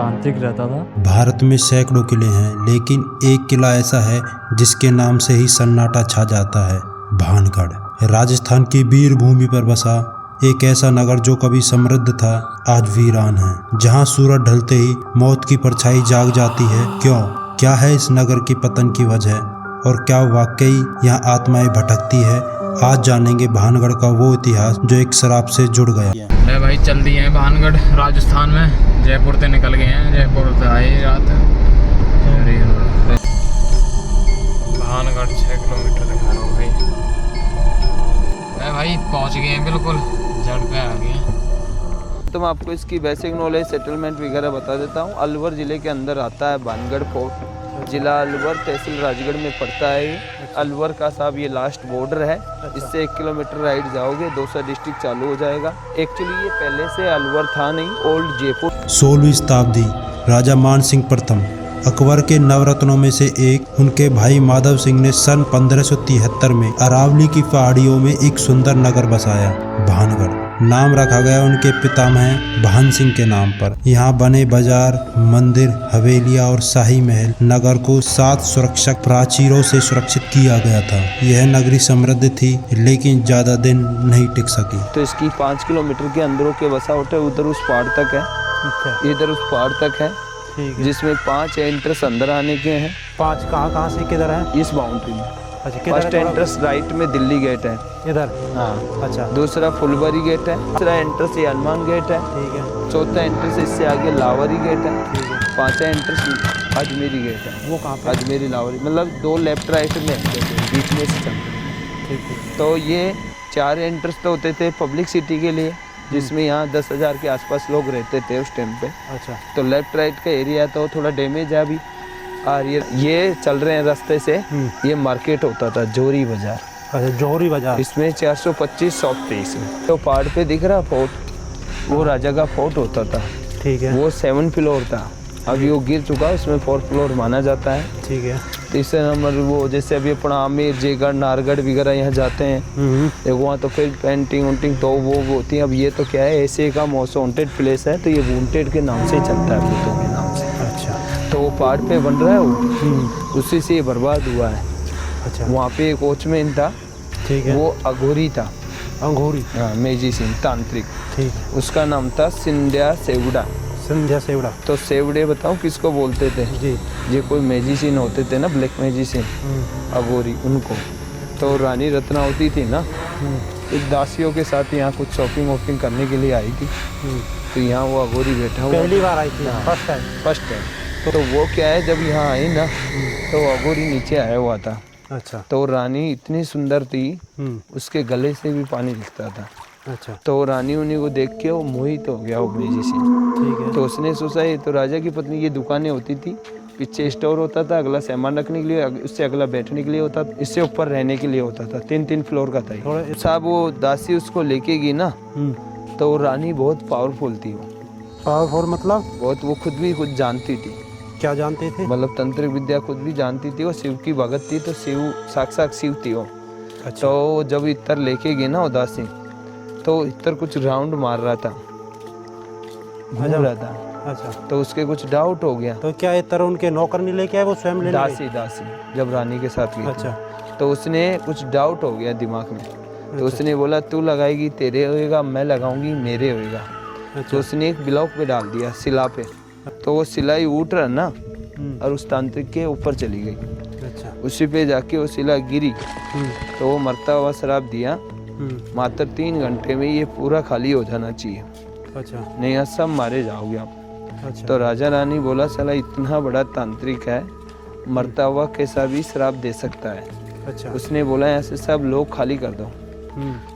तांत्रिक रहता था। भारत में सैकड़ों किले हैं, लेकिन एक किला ऐसा है जिसके नाम से ही सन्नाटा छा जाता है, भानगढ़। राजस्थान की वीर भूमि पर बसा एक ऐसा नगर जो कभी समृद्ध था, आज वीरान है। जहां सूरज ढलते ही मौत की परछाई जाग जाती है। क्यों? क्या है इस नगर की पतन की वजह, और क्या वाकई यहाँ आत्माएं भटकती है? आज जानेंगे भानगढ़ का वो इतिहास जो एक शराब से जुड़ गया। ले भाई चल दिए हैं भानगढ़ राजस्थान में। जयपुर से निकल गए हैं, जयपुर से आए रात। भानगढ़ 6 किलोमीटर दिखा रहा हूँ भाई। भाई पहुँच गए हैं, बिल्कुल जड़ पे आ गए हैं। तो मैं आपको इसकी बेसिक नॉलेज, सेटलमेंट वगैरह बता देता हूँ। अलवर ज़िले के अंदर आता है भानगढ़ फोर्ट। जिला अलवर, तहसील राजगढ़ में पड़ता है ये। अलवर का साहब ये लास्ट बॉर्डर है। इससे 1 किलोमीटर राइड जाओगे दौसा डिस्ट्रिक्ट चालू हो जाएगा। एक्चुअली ये पहले से अलवर था नहीं, ओल्ड जयपुर। 16वीं शताब्दी, राजा मान सिंह प्रथम अकबर के नवरत्नों में से एक, उनके भाई माधव सिंह ने सन 1573 में अरावली की पहाड़ियों में एक सुंदर नगर बसाया, भानगढ़। नाम रखा गया उनके पितामह भान सिंह के नाम पर। यहाँ बने बाजार, मंदिर, हवेलियाँ और शाही महल। नगर को 7 सुरक्षक प्राचीरों से सुरक्षित किया गया था। यह नगरी समृद्ध थी, लेकिन ज्यादा दिन नहीं टिक सकी। तो इसकी 5 किलोमीटर के अंदरों के बसावट है। उधर उस पहाड़ तक है, इधर उस पहाड़ तक है, जिसमें 5 एंट्रेंस अंदर आने के हैं। 5 कहाँ से किधर है? इस बाउंड्री में। अच्छा, फर्स्ट एंट्रेंस राइट में दिल्ली गेट है इधर। हाँ। अच्छा, दूसरा फुलबारी गेट है। तीसरा एंट्रेंस ये हनुमान गेट है। ठीक है। चौथा एंट्रेंस इससे आगे लावरी गेट है। ठीक है। 5वां एंट्रेंस अजमेरी गेट है। वो कहाँ पे? अजमेरी लावरी, मतलब 2 लेफ्ट राइट में बीच में से चलते हैं। ठीक है। तो ये 4 एंट्रेंस तो होते थे पब्लिक सिटी के लिए, जिसमें यहाँ 10,000 के आसपास लोग रहते थे उस टाइम पे। अच्छा। तो लेफ्ट राइट का एरिया तो थोड़ा डैमेज है अभी। और ये चल रहे हैं रास्ते से। ये मार्केट होता था, जोहरी बाजार। अच्छा, जोहरी बाजार। इसमें 425 शॉप थे इसमें। तो पहाड़ पे दिख रहा फोर्ट, वो राजा का फोर्ट होता था। ठीक है। वो 7 फ्लोर था, अभी वो गिर चुका, उसमें 4 फ्लोर माना जाता है। ठीक है। तीसरे नंबर वो जैसे अभी अपना आमेर, जयगढ़, नारगढ़ वगैरह यहाँ जाते हैं, देखो वहाँ तो फिर पेंटिंग उंटिंग तो वो होती है। अब ये तो क्या है, ऐसे का मोस्ट वांटेड प्लेस है, तो ये वांटेड के नाम से ही चलता है, भूतों के नाम से। अच्छा। तो वो पहाड़ पे बन रहा है वो, उसी से ये बर्बाद हुआ है। अच्छा। वहाँ पे एक वॉचमैन था। ठीक है। वो अघोरी था, अंगूरी। हाँ, मेजिशियन, तांत्रिक। ठीक है। उसका नाम था सिंध्या सेवड़ा। संध्या सेवड़ा। तो सेवड़े बताऊँ किसको बोलते थे? जी। ये कोई मेजिशियन होते थे ना, ब्लैक मेजिशियन, अघोरी, उनको। तो रानी रत्नावती थी ना, एक दासियों के साथ यहाँ कुछ शॉपिंग वॉपिंग करने के लिए आई थी। तो यहाँ वो अघोरी बैठा हुआ। पहली बार आई थी? First time. First time. तो वो क्या है, जब यहाँ आई ना, तो अघोरी नीचे आया हुआ था। अच्छा। तो रानी इतनी सुंदर थी, उसके गले से भी पानी दिखता था। अच्छा। तो रानी उन्हीं को देख के वो मोहित हो गया, वो मेजिशियन। ठीक है। तो उसने सोचा ये तो राजा की पत्नी। ये दुकानें होती थी, पीछे स्टोर होता था, अगला सामान रखने के लिए, उससे अगला बैठने के लिए होता था, इससे ऊपर रहने के लिए होता था। 3-3 फ्लोर का था। साहब वो दासी उसको लेके गई ना, तो रानी बहुत पावरफुल थी। वो पावरफुल मतलब? बहुत, वो खुद भी कुछ जानती थी। क्या जानते थे? मतलब तंत्रिक विद्या खुद भी जानती थी। वो शिव की भगत थी, तो शिव साक्षात शिव थी वो। अच्छा। तो जब इतर लेके गए ना उदासी, तो इतर कुछ राउंड मार रहा था, घूम रहा था। अच्छा। तो उसके कुछ डाउट हो गया। तो क्या इतर उनके नौकर नहीं लेके आए, वो स्वयं लेने दासी जब रानी के साथ गई। अच्छा। तो उसने कुछ डाउट हो गया दिमाग में। तो उसने बोला तू लगाएगी तेरे होएगा, मैं लगाऊंगी मेरे होएगा। तो उसने एक ब्लॉक पे डाल दिया, शिला पे। तो वो सिलाई उठ रहा ना, और उस तांत्रिक के ऊपर चली गई। अच्छा। उसी पे जाके वो शिला गिरी। तो वो मरता हुआ श्राप दिया, मात्र 3 घंटे में ये पूरा खाली हो जाना चाहिए। अच्छा। नहीं यहाँ सब मारे जाओगे आप। अच्छा। तो राजा रानी बोला साला इतना बड़ा तांत्रिक है, मरता हुआ कैसा भी श्राप दे सकता है। अच्छा। उसने बोला ऐसे सब लोग खाली कर दो।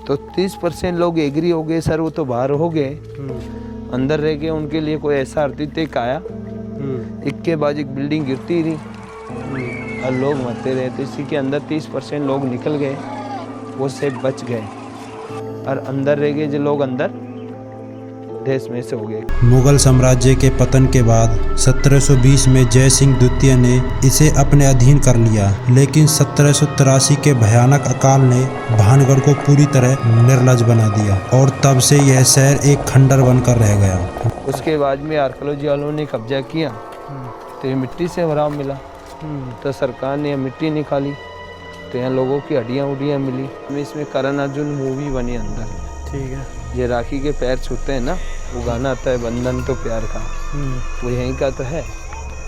तो 30% लोग एग्री हो गए, सर वो तो बाहर हो गए, अंदर रह गए। उनके लिए कोई ऐसा अर्थिक आया, एक के बाद एक बिल्डिंग गिरती रही और लोग मरते रहे। तो इसी के अंदर 30% लोग निकल गए, वो से बच गए। और अंदर रह गए जो लोग अंदर, देश में से हो गए। मुगल साम्राज्य के पतन के बाद 1720 में जय सिंह द्वितीय ने इसे अपने अधीन कर लिया, लेकिन 1783 के भयानक अकाल ने भानगढ़ को पूरी तरह निर्लज बना दिया और तब से यह शहर एक खंडर बनकर रह गया। उसके बाद में आर्कियोलॉजी वालों ने कब्जा किया तो ये मिट्टी से भरा मिला, तो सरकार ने मिट्टी निकाली तो यहाँ लोगों की हड्डियाँ मिली। इसमें करण अर्जुन मूवी बनी अंदर। ठीक है। ये राखी के पैर छूते हैं ना, वो गाना आता है बंधन तो प्यार का, वो यहीं का तो है।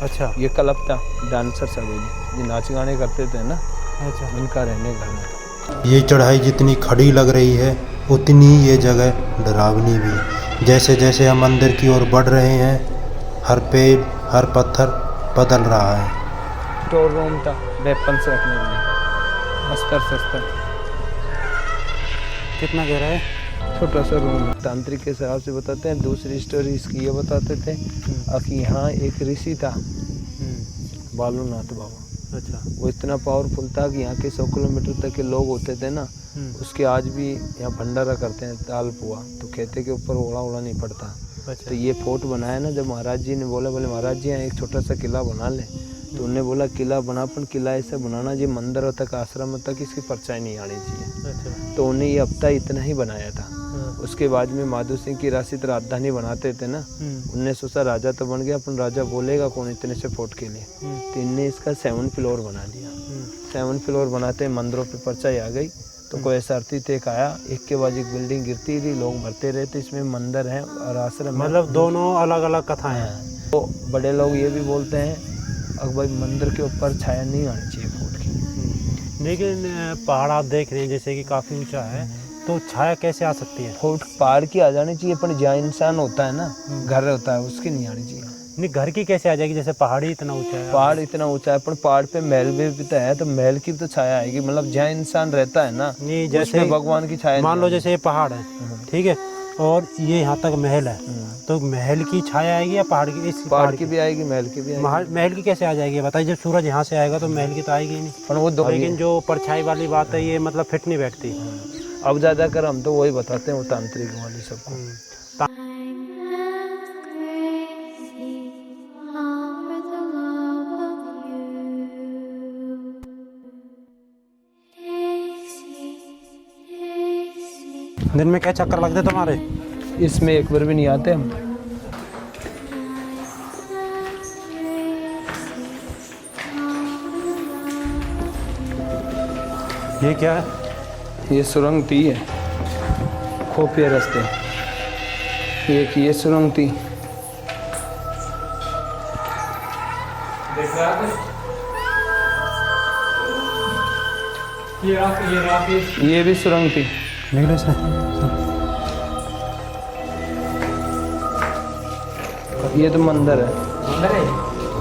अच्छा। ये क्लब था, डांसर सवेली ये नाच गाने करते थे ना, अच्छा, उनका रहने घर। ये चढ़ाई जितनी खड़ी लग रही है उतनी ही ये जगह डरावनी भी। जैसे जैसे हम अंदर की ओर बढ़ रहे हैं, हर पेड़ हर पत्थर बदल रहा है। स्टोर रूम था वेपन्स रखने के लिए, अस्तर शस्त्र। कितना गहरा है? छोटा सा रूम। तांत्रिक के हिसाब से बताते हैं। दूसरी स्टोरी इसकी ये बताते थे कि यहाँ एक ऋषि था, बालूनाथ बाबा। अच्छा। वो इतना पावरफुल था कि यहाँ के 100 किलोमीटर तक के लोग होते थे ना, उसके आज भी यहाँ भंडारा करते हैं ताल पुआ, तो खेते के ऊपर ओला नहीं पड़ता। अच्छा। तो ये फोर्ट बनाया ना, जब महाराज जी ने बोला बोले महाराज जी यहाँ एक छोटा सा किला बना ले, तो उन्होंने बोला किला बना, पर किला ऐसा बनाना जो मंदिर तक आश्रम तक इसकी परछाई नहीं आनी चाहिए। अच्छा। तो उन्हें ये हफ्ता इतना ही बनाया था। उसके बाद में माधो सिंह की राशि राजधानी बनाते थे ना, उनने सोचा राजा तो बन गया, अपन राजा बोलेगा कौन इतने से फोर्ट के लिए, तो इनने इसका 7 फ्लोर बना दिया। 7 फ्लोर बनाते मंदिरों पे परछाई आ गई, तो कोई शरारती टेक आया, एक के बाद एक बिल्डिंग गिरती रही, लोग मरते रहते। इसमें मंदिर है और आश्रम, मतलब दोनों अलग अलग कथाएं हैं। तो बड़े लोग ये भी बोलते हैं अगर भाई मंदिर के ऊपर छाया नहीं आनी चाहिए फोर्ट की। लेकिन पहाड़ आप देख रहे हैं जैसे कि काफ़ी ऊंचा है, तो छाया कैसे आ सकती है? फोर्ट पहाड़ की आ जानी चाहिए, पर जहाँ इंसान होता है ना, घर होता है, उसकी नहीं आनी चाहिए। नहीं, घर की कैसे आ जाएगी? जैसे पहाड़ी इतना ऊंचा है। पहाड़ इतना ऊंचा है, पर पहाड़ पे महल भी तो है, तो महल की तो छाया आएगी। मतलब जहाँ इंसान रहता है ना, नहीं जैसे भगवान की छाया। मान लो जैसे ये पहाड़ है, ठीक है, और ये यहाँ तक महल है, तो महल की छाया आएगी या पहाड़ की? पहाड़ की भी आएगी, महल की भी आएगी। महल की कैसे आ जाएगी बताइए? जब सूरज यहाँ से आएगा तो महल की तो आएगी ही नहीं। पर वो लेकिन जो परछाई वाली बात है ये मतलब फिट नहीं बैठती। अब ज़्यादा कर हम तो वही बताते हैं, वो तांत्रिक वाली सबको। दिन में क्या चक्कर लगते तुम्हारे? इसमें एक बार भी नहीं आते हम। ये क्या है? ये सुरंग थी है, खुफिया रास्ते। एक ये सुरंग थी। ये भी सुरंग थी। निकले से ये तो मंदिर है,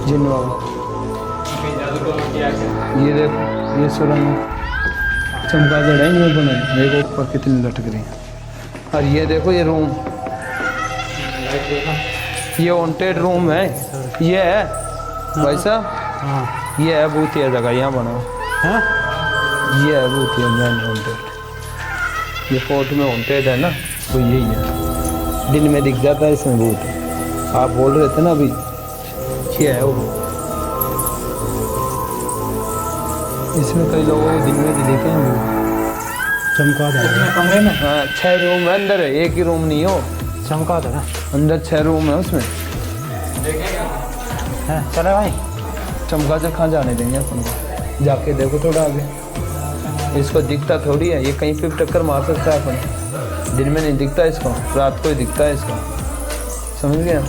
जिनवा। ये देखो, ये सुरंग चमगादड़ है, ये बनाए देखो ऊपर कितनी लटक रही है। और ये देखो ये रूम, ये हॉन्टेड रूम है। ये है भाई साहब, ये है भूतिया जगह, यहाँ बना है। ये है भूतिया मैन हॉन्टेड। ये फोर्ट में हॉन्टेड है ना, तो यही है। दिन में दिख जाता है इसमें भूत। आप बोल रहे थे ना अभी, ये है वो। इसमें कई लोगों को दिन में भी देखे हैं भूत। चमगादड़ कमरे में? हाँ, 6 रूम है अंदर है, एक ही रूम नहीं हो। चमगादड़ है अंदर 6 रूम है उसमें। चले भाई, चमगादड़ कहाँ जाने देंगे अपन को? जाके देखो थोड़ा आगे। इसको दिखता थोड़ी है, ये कहीं पे भी टक्कर मार सकता है अपन। दिन में नहीं दिखता इसको, रात को ही दिखता है इसको। समझ गया?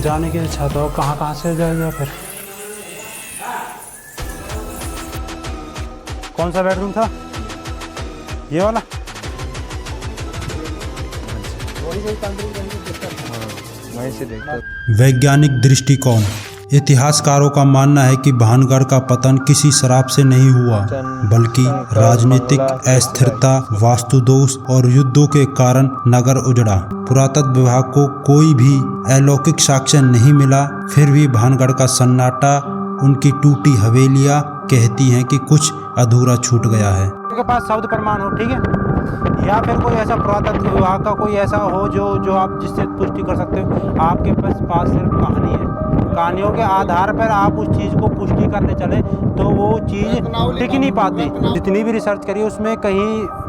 जाने की इच्छा तो कहाँ से जाएगा फिर? कौन सा बेडरूम था? ये वाला? वहीं से देखता। वैज्ञानिक दृष्टिकोण। इतिहासकारों का मानना है कि भानगढ़ का पतन किसी शराब से नहीं हुआ, बल्कि राजनीतिक अस्थिरता, वास्तु दोष और युद्धों के कारण नगर उजड़ा। पुरातत्व विभाग को कोई भी अलौकिक साक्ष्य नहीं मिला, फिर भी भानगढ़ का सन्नाटा, उनकी टूटी हवेलियां कहती हैं कि कुछ अधूरा छूट गया है। आपके पास शब्द प्रमाण हो, ठीक है, या फिर कोई ऐसा पुरातत्व विभाग का कोई ऐसा हो जो आप जिससे पुष्टि कर सकते हो। आपके पास सिर्फ कहानी है, कहानियों के आधार पर आप उस चीज़ को पुष्टि करने चले तो वो चीज़ टिक नहीं पाती। जितनी भी रिसर्च करी उसमें कहीं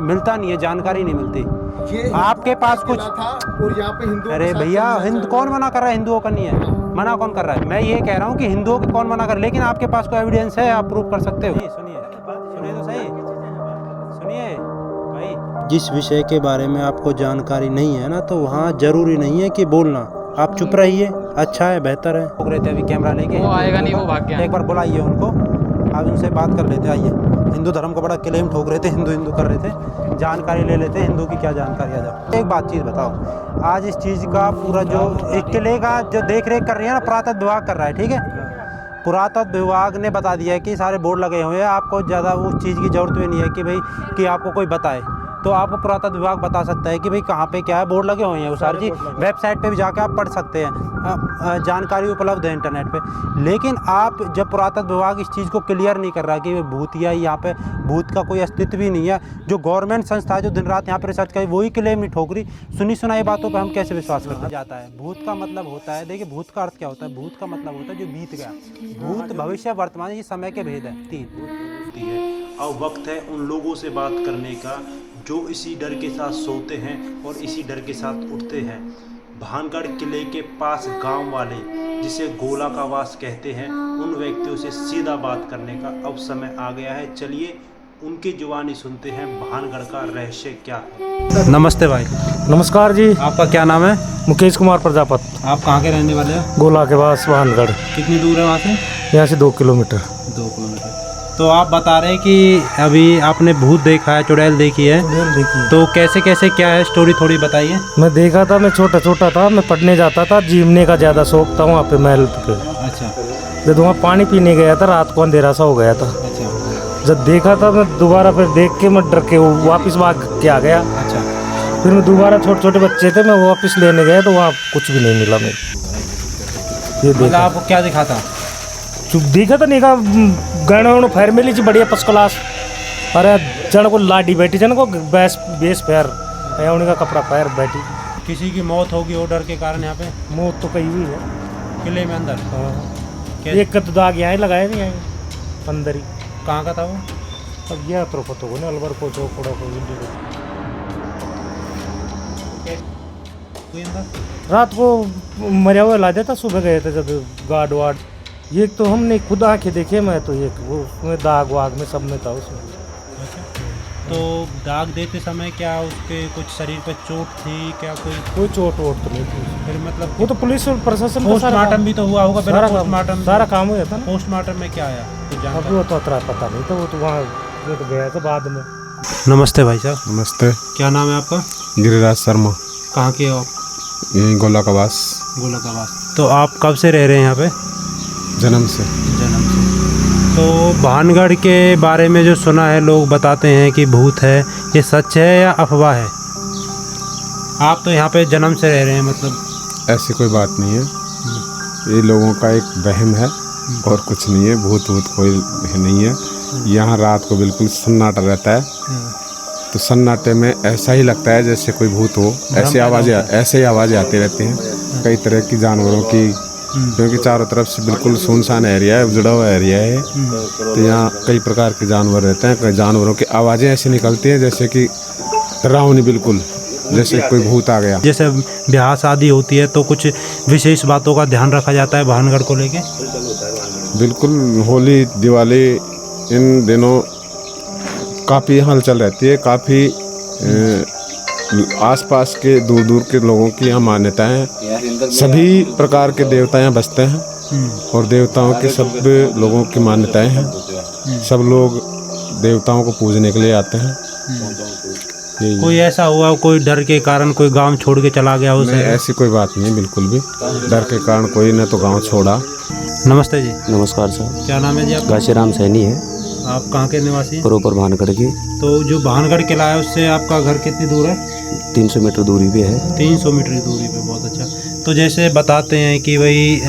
मिलता नहीं है, जानकारी नहीं मिलती। आपके पास कुछ और यहाँ पे हिंदू, अरे भैया हिंदू कौन मना कर रहा है? हिंदुओं का नहीं है, मना कौन कर रहा है? मैं ये कह रहा हूँ कि हिंदुओं के कौन मना कर, लेकिन आपके पास कोई एविडेंस है, आप प्रूव कर सकते हो। सुनिए तो सही, सुनिए भाई, जिस विषय के बारे में आपको जानकारी नहीं है ना, तो वहाँ जरूरी नहीं है कि बोलना, आप चुप रहिए, अच्छा है, बेहतर है। ठोक रहे थे अभी कैमरा लेके, वो आएगा नहीं, वो भाग गया। एक बार बुलाइए उनको, आप उनसे बात कर लेते। आइए, हिंदू धर्म को बड़ा क्लेम ठोक रहे थे, हिंदू कर रहे थे, जानकारी ले लेते, हिंदू की क्या जानकारी आ जाओ। एक बात चीज़ बताओ, आज इस चीज़ का पूरा जो एक किले का जो देख रेख कर रही है ना, पुरातत्व विभाग कर रहा है, ठीक है। पुरातत्व विभाग ने बता दिया है कि सारे बोर्ड लगे हुए हैं, आपको ज़्यादा उस चीज़ की ज़रूरत भी नहीं है कि भाई कि आपको कोई बताए, तो आपको पुरातत्व विभाग बता सकता है कि भाई कहाँ पे क्या है, बोर्ड लगे हुए हैं, वो सारी चीज़ वेबसाइट पे भी जाके आप पढ़ सकते हैं, जानकारी उपलब्ध है इंटरनेट पे। लेकिन आप जब पुरातत्व विभाग इस चीज़ को क्लियर नहीं कर रहा कि भूत या यहाँ पे भूत का कोई अस्तित्व भी नहीं है, जो गवर्नमेंट संस्था है जो दिन रात यहाँ पे रिसर्च करी वही क्लेम नहीं ठोक रही, सुनी सुनाई बातों पर हम कैसे विश्वास करना जाता है। भूत का मतलब होता है, देखिए भूत का अर्थ क्या होता है? भूत का मतलब होता है जो बीत गया। भूत भविष्य वर्तमान, ये समय के भेद है, 3। अब वक्त है उन लोगों से बात करने का जो इसी डर के साथ सोते हैं और इसी डर के साथ उठते हैं। भानगढ़ किले के पास गांव वाले, जिसे गोला का वास कहते हैं, उन व्यक्तियों से सीधा बात करने का अब समय आ गया है। चलिए उनकी जुबानी सुनते हैं, भानगढ़ का रहस्य क्या है। नमस्ते भाई। नमस्कार जी, आपका क्या नाम है? मुकेश कुमार प्रजापत, आप कहाँ के रहने वाले हो? गोला के पास भानगढ़, कितनी दूर है वहाँ से? यहाँ से 2 किलोमीटर। 2 किलोमीटर। तो आप बता रहे हैं कि अभी आपने भूत देखा है, चुड़ैल देखी है, देखिए, तो कैसे कैसे क्या है स्टोरी थोड़ी बताइए। मैं देखा था, मैं छोटा था, मैं पढ़ने जाता था, जीवने का ज़्यादा शौक था वहाँ पे महल पे। अच्छा जब वहाँ पानी पीने गया था, रात को अंधेरा सा हो गया था, अच्छा जब देखा था मैं दोबारा, फिर देख के मैं डर के वापस भाग के आ गया। अच्छा। फिर मैं दोबारा, छोटे बच्चे थे, मैं वापस लेने गया तो वहाँ कुछ भी नहीं मिला मेरे। ये देखा, आपको क्या दिखा था? चुप देखा तो नहीं का गण फैर मिली थी बढ़िया फर्स्ट क्लास। अरे जन को लाडी बैठी, जन को बेस पैर है, उनका कपड़ा पैर बैठी। किसी की मौत होगी ऑर्डर के कारण यहाँ पे? मौत तो कही हुई है किले में अंदर। हाँ, एक कद दाग यहाँ ही लगाए नहीं, आए अंदर ही। कहाँ का था वो? अब यह तो पता को नहीं, अलवर को चौकड़ा को कोई अंदर रात को मरा हुआ ला देता, सुबह गए थे जब गार्ड वार्ड। ये तो हमने खुद आंखें देखे, मैं तो ये वो उसमें दाग वाग में सब में था उसमें। तो दाग देते समय क्या उसके कुछ शरीर पर चोट थी क्या? कोई चोट वोट तो नहीं थी। फिर मतलब वो तो पुलिस और प्रशासन पोस्टमार्टम भी तो हुआ होगा? सारा काम हुआ था ना। पोस्टमार्टम में क्या आया कुछ अब जानकारी? वो तो अतरा पता नहीं था, वो तो वहाँ वो तो गया था बाद में। नमस्ते भाई साहब। नमस्ते। क्या नाम है आपका? गिरिराज शर्मा। कहाँ के हो आप? यही गोला का वास। गोला का वास। तो आप कब से रह रहे हैं यहाँ पे? जन्म से। तो भानगढ़ के बारे में जो सुना है, लोग बताते हैं कि भूत है, ये सच है या अफवाह है? आप तो यहाँ पे जन्म से रह रहे हैं, मतलब ऐसी कोई बात नहीं है, ये लोगों का एक वहम है और कुछ नहीं है। भूत कोई नहीं है। यहाँ रात को बिल्कुल सन्नाटा रहता है, तो सन्नाटे में ऐसा ही लगता है जैसे कोई भूत हो। ऐसे ही आवाज़ें आती रहती हैं कई तरह की जानवरों की, क्योंकि चारों तरफ से बिल्कुल सुनसान एरिया है, उजड़ा हुआ एरिया है। तो यहाँ कई प्रकार के जानवर रहते हैं, कई जानवरों की आवाज़ें ऐसी निकलती हैं जैसे कि डरावनी, बिल्कुल जैसे कोई भूत आ गया। जैसे ब्याह शादी होती है तो कुछ विशेष बातों का ध्यान रखा जाता है भानगढ़ को लेके? बिल्कुल, होली दिवाली इन दिनों काफ़ी हलचल रहती है। काफ़ी आसपास के दूर दूर के लोगों की यहाँ मान्यताएं हैं। सभी प्रकार के देवता यहाँ बसते हैं और देवताओं के सब लोगों की मान्यताएं हैं। सब लोग देवताओं को पूजने के लिए आते हैं। कोई ऐसा हुआ, कोई डर के कारण कोई गांव छोड़ के चला गया उसे? ऐसी कोई बात नहीं है, बिल्कुल भी डर के कारण कोई ने तो गांव छोड़ा। नमस्ते जी। नमस्कार सर। क्या नाम है जी आपका? घासीराम सैनी है। आप कहाँ के निवासी? प्रॉपर भानगढ़ की। तो जो भानगढ़ किला है उससे आपका घर कितनी दूर है? 300 मीटर दूरी पे है। 300 मीटर की दूरी पे, बहुत अच्छा। तो जैसे बताते हैं कि भाई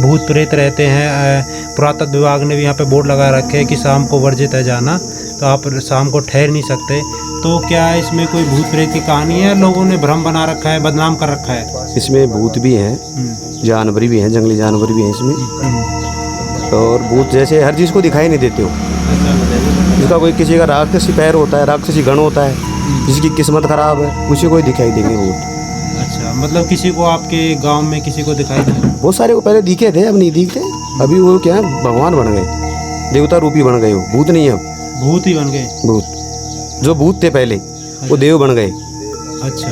भूत प्रेत रहते हैं, पुरातत्व विभाग ने भी यहाँ पे बोर्ड लगा रखे हैं कि शाम को वर्जित है जाना, तो आप शाम को ठहर नहीं सकते। तो क्या इसमें कोई भूत प्रेत की कहानी है, लोगों ने भ्रम बना रखा है, बदनाम कर रखा है? इसमें भूत भी हैं, जानवर भी हैं, जंगली जानवर भी हैं इसमें। और भूत जैसे हर चीज़ को दिखाई नहीं देते हो। जिसका कोई किसी का राक्षसी पैर होता है, राक्षसी गण होता है, जिसकी किस्मत खराब है उसी को ही दिखाई देंगे भूत। अच्छा, मतलब किसी को आपके गांव में किसी को दिखाई दे? बहुत सारे को पहले दिखे थे, अब नहीं दिखते। अभी वो क्या है, भगवान बन गए, देवता रूपी बन गए, वो भूत नहीं है, अब भूत ही बन गए। भूत जो भूत थे पहले वो देव बन गए। अच्छा,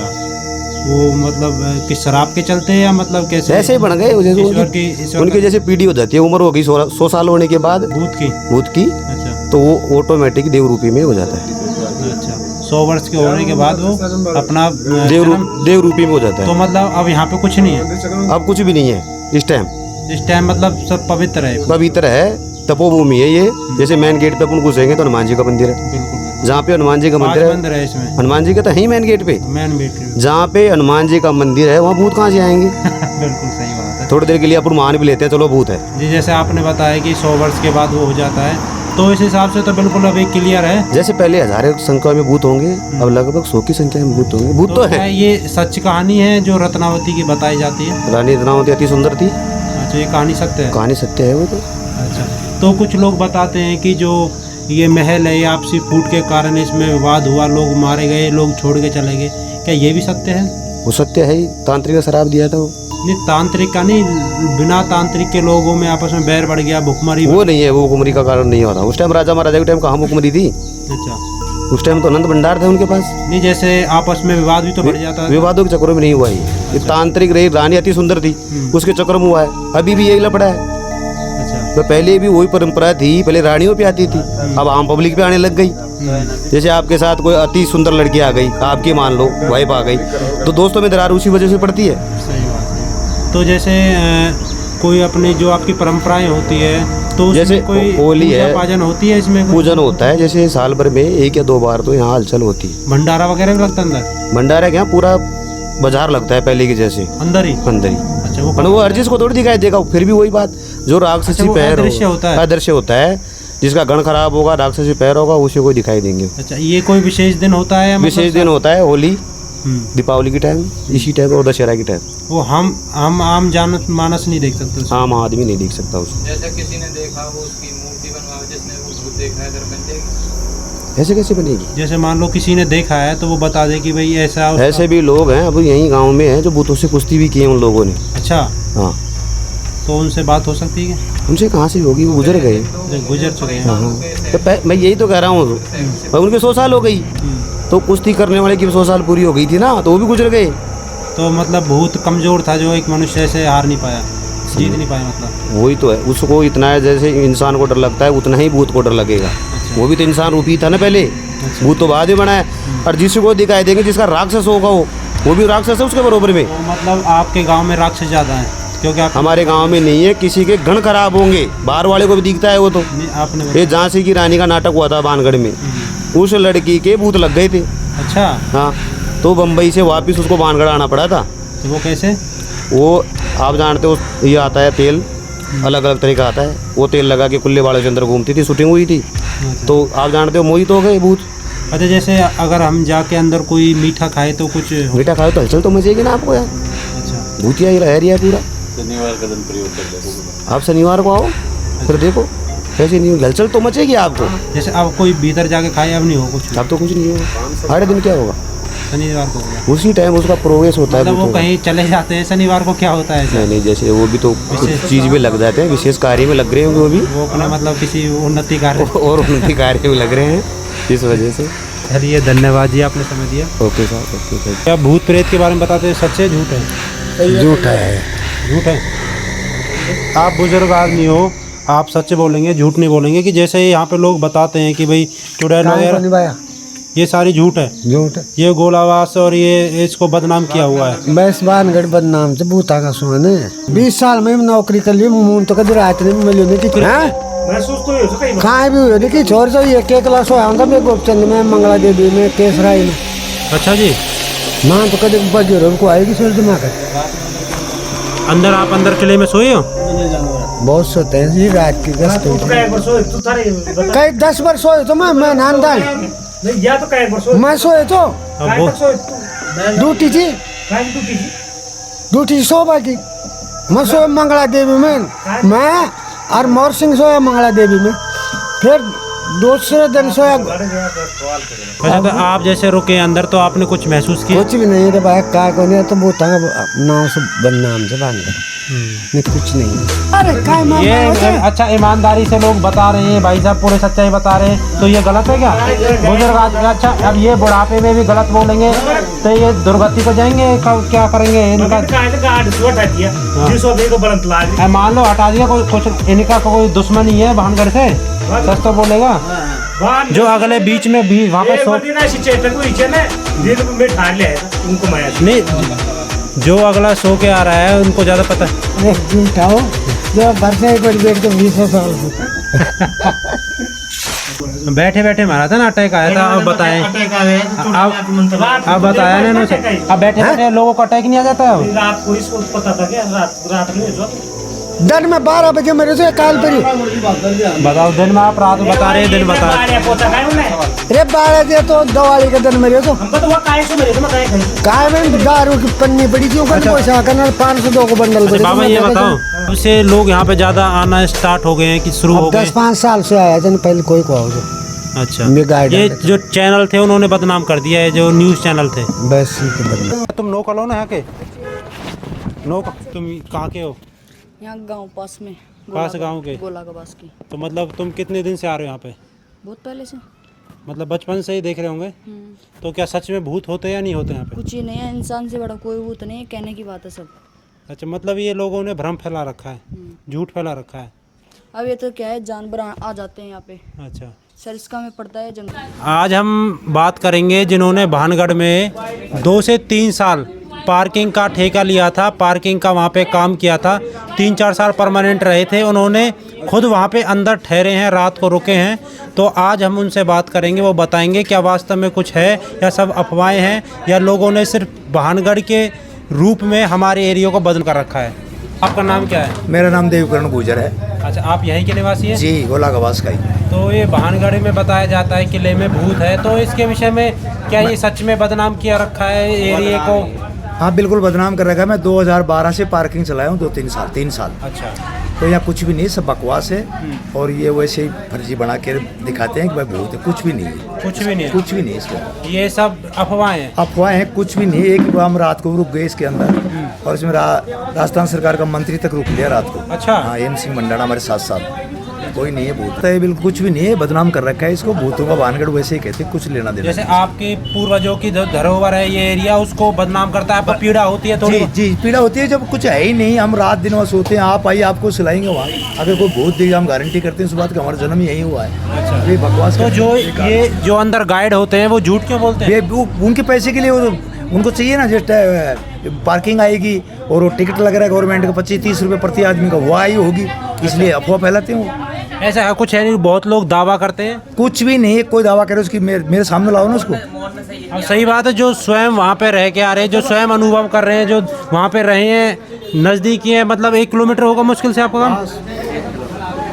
वो मतलब कि शराब के चलते या मतलब कैसे? ऐसे ही बन गए, जैसे ईश्वर उनकी जैसे पीढ़ी हो जाती है, उम्र हो गई 100 साल होने के बाद भूत की, अच्छा, तो वो ऑटोमेटिक देव रूपी में हो जाता है। अच्छा, 100 वर्ष के होने के बाद वो अपना देव रूपी में हो जाता तो है। मतलब अब यहाँ पे कुछ नहीं है? अब कुछ भी नहीं है इस टाइम। इस टाइम मतलब सब पवित्र है? पवित्र है, तपोभूमि है ये। जैसे मेन गेट पे अपन घुसेंगे तो हनुमान जी का मंदिर है, बिल्कुल। जहाँ पे हनुमान जी का मंदिर है इसमें हनुमान जी का तो है ही मेन गेट पे। मेन गेट पे जहाँ पे हनुमान जी का मंदिर है वहाँ भूत कहाँ से आएंगे? बिल्कुल सही बात है। थोड़ी देर के लिए अपन मान भी लेते हैं, चलो भूत है जी। जैसे आपने बताया कि 100 वर्ष के बाद वो हो जाता है, तो इस हिसाब से तो बिल्कुल अभी क्लियर है। जैसे पहले हजारों की संख्या में भूत होंगे, अब लगभग 100 की संख्या में भूत होंगे। भूत तो क्या है। ये सच कहानी है जो रत्नावती की बताई जाती है? रानी रत्नावती अति सुंदर थी। अच्छा, ये कहानी सत्य है? कहानी सत्य है वो तो। अच्छा, तो कुछ लोग बताते हैं कि जो ये महल है, ये आपसी फूट के कारण इसमें विवाद हुआ, लोग मारे गए, लोग छोड़ के चले गए, क्या ये भी सत्य है? वो सत्य है ही, तांत्रिक का शराब दिया था वो। नहीं, तांत्रिक का नहीं, बिना तांत्रिक के लोगों में आपस में बैर बढ़ गया, भुखमरी। वो नहीं है, वो भुखमरी का कारण नहीं होता। उस टाइम राजा महाराजा के टाइम कहाँ भुखमरी थी? अच्छा, उस टाइम तो अनंत भंडार थे उनके पास। नहीं, जैसे आपस में विवाद भी तो बढ़ जाता है। विवादों के चक्रों में नहीं हुआ ये तांत्रिक रही, रानी अति सुंदर थी, उसके चक्र में हुआ है। अभी भी यही लफड़ा है। अच्छा, तो पहले भी वही परंपरा थी, पहले रानियों पे आती थी, अब आम पब्लिक पे आने लग गई। जैसे आपके साथ कोई अति सुंदर लड़की आ गई, आपकी मान लो वाइफ आ गई, तो दोस्तों में दरार उसी वजह से पड़ती है। सही बात है। तो जैसे कोई अपनी जो आपकी परंपराएं होती है, तो जैसे कोई होली है, पूजन होती है, इसमें पूजन होता है। जैसे साल भर में 1 या 2 बार तो यहाँ हलचल होती है। भंडारा वगैरह भी लगता है अंदर? भंडारा क्या, पूरा बाजार लगता है पहले की जैसे, अंदर ही? अंदर ही। अच्छा, वो हर चीज को थोड़ी दिखाई देगा, फिर भी वही बात, जो राक्षसी पैर अदृश्य होता है। अदृश्य होता है, जिसका गण खराब होगा, राक्षसी पैर होगा, उसी को दिखाई देंगे। अच्छा, ये कोई विशेष दिन होता है? विशेष दिन होता है होली, दीपावली की टाइम, इसी टाइम, और दशहरा की टाइम। वो हम आम जान मानस नहीं देख सकते उसको? आम आदमी नहीं देख सकता उसको। जैसे किसी ने देखा वो उसकी मूर्ति बनवाओ, जिसने वो भूत देखा है, बन जाएगी। ऐसे कैसे बनेगी? जैसे मान लो किसी ने देखा है तो वो बता दे कि भाई ऐसा ऐसे भी लोग हैं अब यहीं गांव में हैं जो भूतों से कुश्ती भी की है उन लोगों ने। अच्छा, हाँ, तो उनसे बात हो सकती है? उनसे कहाँ से होगी, वो गुजर गए। गुजर चुके हैं। हाँ, तो मैं यही तो कह रहा हूँ, उनके 100 साल हो गई, तो कुश्ती करने वाले की 100 साल पूरी हो गई थी ना, तो वो भी गुजर गए। तो मतलब भूत कमजोर था जो एक मनुष्य से हार नहीं पाया, जीत नहीं पाया, मतलब वही तो है। उसको इतना है, जैसे इंसान को डर लगता है उतना ही भूत को डर लगेगा। वो भी तो इंसान रूपी था ना पहले, भूत तो बाद में बना है। और जिसको दिखाई देंगे, जिसका राक्षस होगा वो भी राक्षस है उसके बराबर में। तो मतलब आपके गांव में राक्षस ज़्यादा है? क्योंकि आप हमारे गांव में नहीं है, किसी के गण खराब होंगे, बाहर वाले को भी दिखता है वो तो। आपने ये झांसी की रानी का नाटक हुआ था भानगढ़ में, उस लड़की के भूत लग गए थे। अच्छा, हाँ, तो बम्बई से वापस उसको भानगढ़ आना पड़ा था। तो वो कैसे? वो आप जानते हो, ये आता है तेल, अलग अलग तरह का आता है, वो तेल लगा के कुल्ले वाले के अंदर घूमती थी, शूटिंग हुई थी। तो आप जानते हो मोहित हो गए भूत। अच्छा, जैसे अगर हम जाके अंदर कोई मीठा खाए तो कुछ मीठा खाओ तो हलचल तो मचेगी ना आपको यार। अच्छा, भूतिया ही रह रही है पूरा। शनिवार का दिन प्रयोग कर लो, आप शनिवार को आओ, फिर देखो कैसे नहीं, हलचल तो मचेगी आपको। जैसे अब कोई भीतर जाके खाए, अब नहीं हो कुछ? अब तो कुछ नहीं होगा। हर दिन क्या होगा? शनिवार को होगा। उसी टाइम उसका प्रोग्रेस होता है। मतलब वो कहीं चले जाते हैं शनिवार को, क्या होता है ऐसा? नहीं, जैसे वो भी तो कुछ चीज़ में लग जाते हैं, विशेष कार्य में लग रहे होंगे वो भी, वो अपना मतलब किसी उन्नति कार्य और उन्नति कार्य में लग रहे हैं, इस वजह से। चलिए, धन्यवाद जी, आपने समय दिया। ओके साहब, ओके सर। क्या भूत प्रेत के बारे में बताते हैं, सच है झूठ है? झूठ है। झूठ है? आप बुजुर्ग आदमी हो, आप सच बोलेंगे, झूठ नहीं बोलेंगे? कि जैसे यहाँ पे लोग बताते हैं कि भाई चुड़ैल वगैरह, ये सारी झूठ है? झूठ। ये गोलावास और ये इसको बदनाम किया हुआ है। बस भानगढ़ बदनाम से भूता का सुन है। 20 साल में नौकरी कर ली, मुंह तो कभी रात नहीं मिली नहीं कि महसूस तो हो सका कहाँ भी हुई कि छोड़ जाओ। एक क्लास होया था मैं गोपचंद में, मंगला देवी में, केसराई में। अच्छा जी, माँ तो कभी बजे को आएगी सर दिमाग। अंदर आप अंदर किले में सोए हो? बहुत सोते हैं जी, रात की 10 तू कई बार सोए तू थारे बता कई 10 बार सोए तो मैं नांदा नहीं या तो कई बार सोए मैं सोए तो काय तक सोए तू ड्यूटी थी काय तू की ड्यूटी 100 बार की मैं सोए मंगला देवी में, मैं और मोर सिंह सोया मंगला देवी में, फिर दूसरे दिन सोया। अच्छा, तो आप जैसे रुके अंदर तो आपने कुछ महसूस किया? कुछ भी नहीं रे भाई, का को नहीं तो बूता नाम से बदनाम से बांध नहीं, कुछ नहीं। अरे काय मां ये अच्छा ईमानदारी से लोग बता रहे हैं भाई साहब, पूरे सच्चाई बता रहे हैं, तो ये गलत है क्या? बुजुर्ग अच्छा अब ये बुढ़ापे में भी गलत बोलेंगे तो ये दुर्गति को जाएंगे, क्या करेंगे इनका? मान लो हटा दिया कोई, कुछ इनका कोई दुश्मनी है भानगढ़ से, सच तो बोलेगा जो अगले बीच में भी वहाँ पे नहीं, जो अगला सो के आ रहा है उनको ज्यादा पता है। उठाओ जो बरसे पर बैठ के 20 साल बैठे बैठे मारा था ना, अटैक आया था। अब बताएं, अब बताया ना इन्होंने, अब बैठे बैठे लोगों को अटैक नहीं आ जाता है? रात को इसको पता था क्या? रात नहीं हुआ दिन में 12 बजे मेरे से काल परी बताओ, दिन में आप रात बता रहे हैं, दिन बता रहे हैं। अरे 12 बजे तो दिवाली के दिन मेरे तो काय में दारू की पन्नी पड़ी थी, ऊपर पैसा करना 502 को बंडल पड़ी। बाबा ये बताओ, उससे लोग यहाँ पे ज्यादा आना स्टार्ट हो गए हैं कि शुरू हो गए? 10-5 साल से आया था, पहले कोई को आओ। अच्छा, ये जो चैनल थे उन्होंने बदनाम कर दिया है, जो न्यूज चैनल थे। बस तुम लोकल हो ना यहाँ के? तुम कहाँ के हो? यहाँ गांव पास में, पास गांव के? गोला का पास की। तो मतलब तुम कितने दिन से आ रहे हो यहाँ पे? बहुत पहले से, मतलब बचपन से ही देख रहे होंगे। तो क्या सच में भूत होते या नहीं होते यहाँ पे? कुछ ही नहीं है, इंसान से बड़ा कोई भूत नहीं है, कहने की बात है सब। अच्छा, मतलब ये लोगों ने भ्रम फैला रखा है, झूठ फैला रखा है। अब ये तो क्या है, जानवर आ जाते हैं यहाँ पे। अच्छा, सरिस्का में पड़ता है जंगल। आज हम बात करेंगे जिन्होंने भानगढ़ में 2 से 3 साल पार्किंग का ठेका लिया था, पार्किंग का वहाँ पे काम किया था, 3-4 साल परमानेंट रहे थे। उन्होंने खुद वहाँ पे अंदर ठहरे हैं, रात को रुके हैं। तो आज हम उनसे बात करेंगे, वो बताएंगे क्या वास्तव में कुछ है या सब अफवाहें हैं, या लोगों ने सिर्फ भानगढ़ के रूप में हमारे एरिया को बदल कर रखा है। आपका नाम क्या है? मेरा नाम देवकरण गुजर है। अच्छा, आप यहीं के निवासी हैं? जी, गोला गवास का ही। तो ये भानगढ़ में बताया जाता है किले में भूत है, तो इसके विषय में क्या ये सच में बदनाम किया रखा है एरिया को? हाँ, बिल्कुल बदनाम कर रखा है। मैं 2012 से पार्किंग चलाया हूँ, 3 साल। अच्छा, तो यहाँ कुछ भी नहीं, सब बकवास है। और ये वैसे ही फर्जी बना के दिखाते हैं कि भाई भूत है, कुछ भी नहीं है। कुछ भी नहीं है? कुछ भी नहीं इसमें, ये सब अफवाहें हैं। अफवाहें हैं, कुछ भी नहीं है। एक हम रात को रुक गए इसके अंदर, और इसमें राजस्थान सरकार का मंत्री तक रुक लिया रात को। अच्छा, हाँ, एम सिंह मंडाना हमारे साथ। कोई नहीं है भूत है, बिल्कुल कुछ भी नहीं है, बदनाम कर रखा है इसको। भूतों का भानगढ़ वैसे ही कहते हैं, कुछ लेना देना। जैसे आपके पूर्वजों की धरोहर है ये एरिया, उसको बदनाम करता है, आपको पीड़ा होती है थोड़ी? जी, पीड़ा होती है जब कुछ है ही नहीं। हम रात दिन वहाँ सोते हैं, आप आइए आपको सिलाएंगे वहाँ। अगर कोई भूत देगा, हम गारंटी करते हैं इस बात का, हमारा जन्म यही हुआ है। अच्छा, ये बकवास। तो जो अंदर गाइड होते हैं वो झूठ क्यों बोलते हैं? वो उनके पैसे के लिए, उनको चाहिए ना, जैसे पार्किंग आएगी और वो टिकट लग रहा है गवर्नमेंट का 25-30 रुपये प्रति आदमी का, वो आई होगी, इसलिए अफवाह फैलाते हैं वो। ऐसा है कुछ है नहीं, बहुत लोग दावा करते हैं। कुछ भी नहीं है, कोई दावा करे उसकी मेरे सामने लाओ ना उसको। अब सही बात है, जो स्वयं वहाँ पे रह के आ रहे हैं, जो स्वयं अनुभव कर रहे हैं, जो वहाँ पे रहे हैं, नज़दीकी है, मतलब 1 किलोमीटर होगा मुश्किल से आपका काम।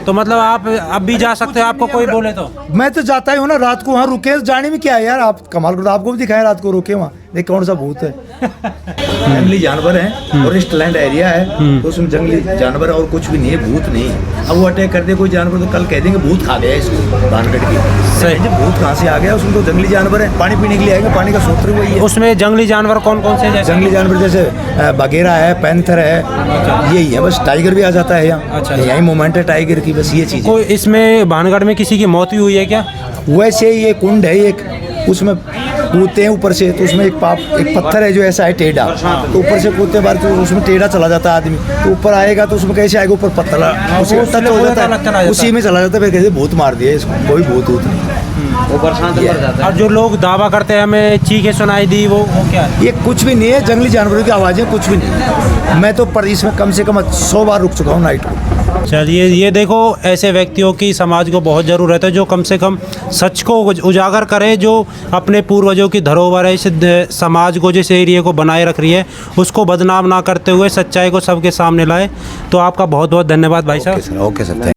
तो मतलब आप अब भी जा सकते हो, आपको कोई बोले तो? मैं तो जाता ही हूँ ना, रात को वहाँ रुके, जाने में क्या है यार, आप कमाल करो। आपको भी दिखाया रात को रुके वहाँ, देख कौन सा भूत है। जंगली जानवर है, फॉरेस्ट लैंड एरिया है, तो उसमें जंगली जानवर है और कुछ भी नहीं है, भूत नहीं है। अब वो अटैक कर दे कोई जानवर तो कल कह देंगे भूत खा गया इसको, भानगढ़ की। सही, भूत कहाँ से आ गया? उसमें तो जंगली जानवर है, पानी पीने के लिए आएंगे, पानी का स्रोत वही है। उसमें जंगली जानवर कौन कौन से? जंगली जानवर जैसे बगेरा है, पैंथर है, यही है बस। टाइगर भी आ जाता है यहाँ। अच्छा, यही मोमेंट है टाइगर की, बस ये चीज़। कोई इसमें भानगढ़ में किसी की मौत हुई है क्या? वैसे ये कुंड है एक, उसमें कूदते हैं ऊपर से, तो उसमें एक पत्थर है जो ऐसा है टेढ़ा, तो ऊपर से कूदते बार तो उसमें टेढ़ा चला जाता है आदमी, तो ऊपर आएगा तो उसमें कैसे आएगा? ऊपर पत्थर उसी में टच हो जाता है, उसी में चला जाता है। फिर कैसे भूत मार दिया इसको, कोई भूत नहीं, वो बरसात मर जाता है। और जो लोग दावा करते हैं हमें चीखें सुनाई दी, वो क्या है? ये कुछ भी नहीं है, जंगली जानवरों की आवाज़ें, कुछ भी नहीं है। मैं तो पर इसमें कम से कम 100 बार रुक चुका हूँ नाइट को। चलिए, ये देखो ऐसे व्यक्तियों की समाज को बहुत ज़रूरत है जो कम से कम सच को उजागर करे, जो अपने पूर्वजों की धरोहर है इस समाज को, जिस एरिया को बनाए रख रही है, उसको बदनाम ना करते हुए सच्चाई को सबके सामने लाए। तो आपका बहुत बहुत धन्यवाद भाई साहब। Okay sir,